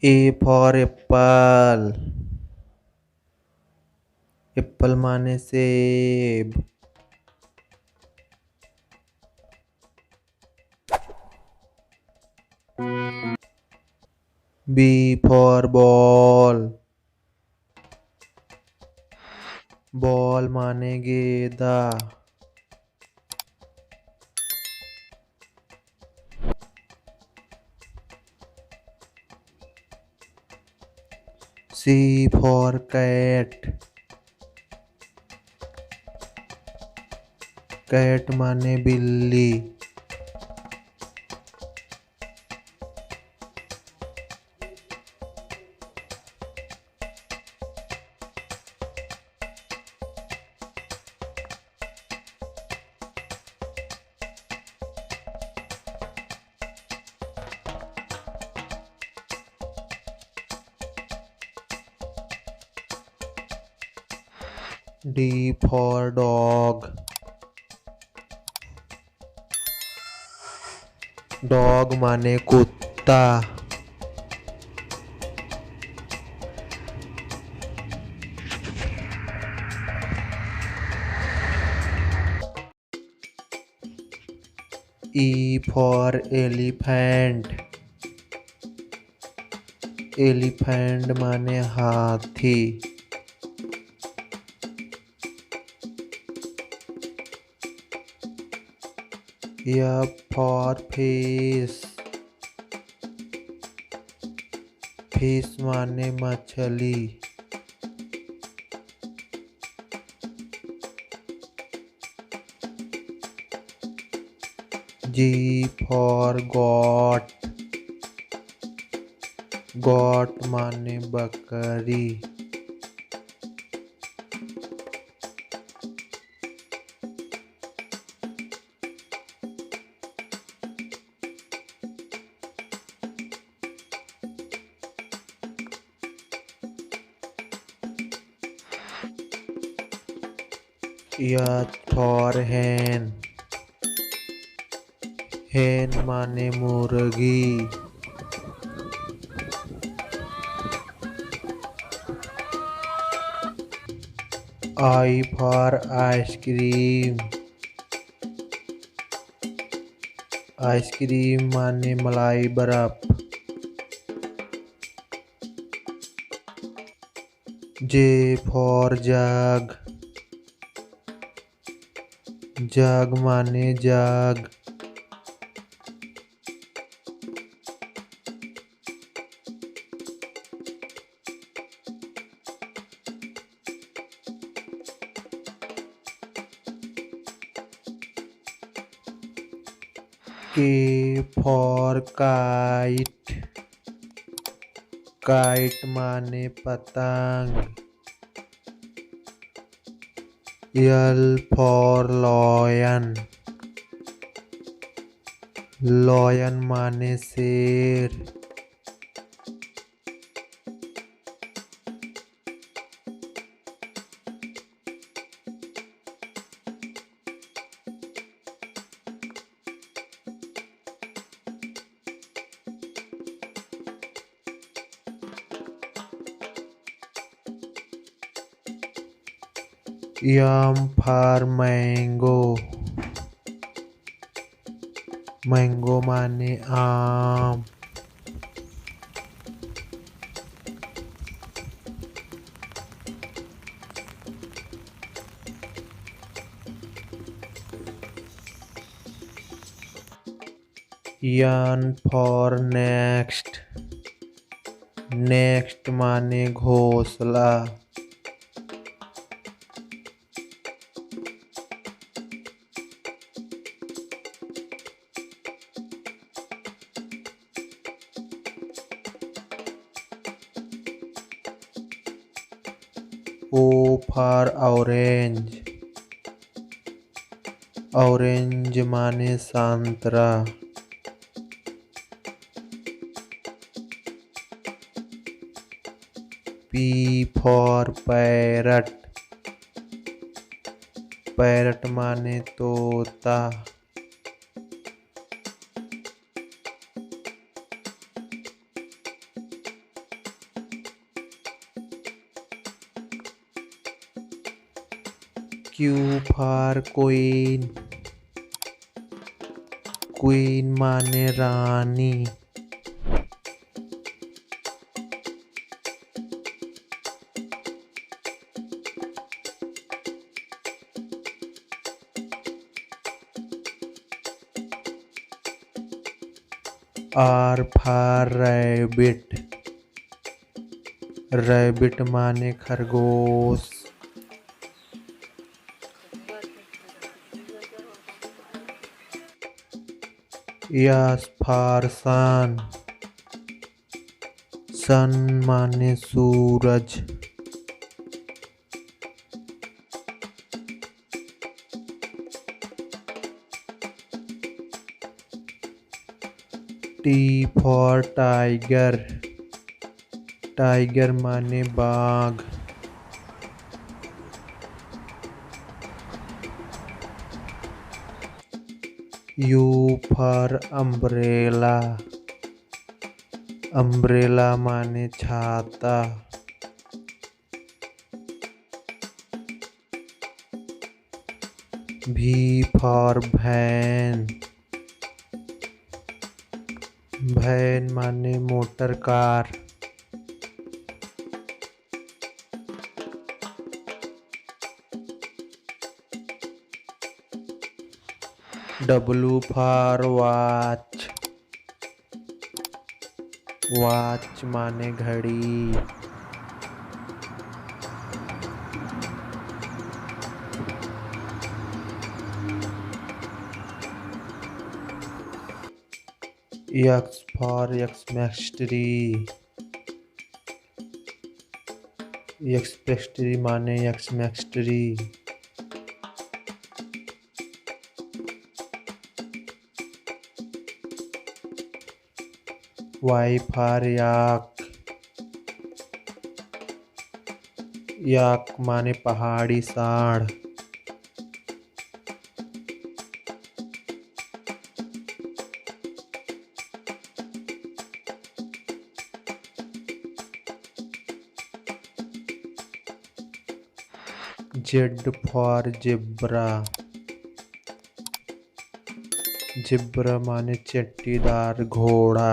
A for apple. Apple माने सेब। B for ball. Ball माने गेंदा। C for cat. कैट माने बिल्ली। D for dog. डॉग माने कुत्ता। E for elephant. एलिफेंट माने हाथी। F for fish. फिश माने मछली। G for goat. गोट माने बकरी। H for hen. hen माने मुर्गी। I for ice cream. Ice cream माने मलाई बर्फ। J for jug. जग माने जग। K for kite. काइट माने पतंग। L for lion. lion माने शेर। M for mango. मैंगो माने आम। N for next. नेक्स्ट माने घोंसला। O for orange. ऑरेंज माने संतरा। P for parrot. पैरट माने तोता। Q for queen, queen माने रानी। R for rabbit, rabbit माने खरगोश। S for sun, sun माने सूरज। T for tiger, tiger माने बाघ। U for umbrella, umbrella माने छाता। V for van, van माने motor car. W for watch, watch माने घड़ी। X for Xmas-tree, Xmas-tree माने Xmas-tree। Y for yak, yak माने पहाड़ी सांड। Z for zebra, zebra माने चट्टीदार घोड़ा।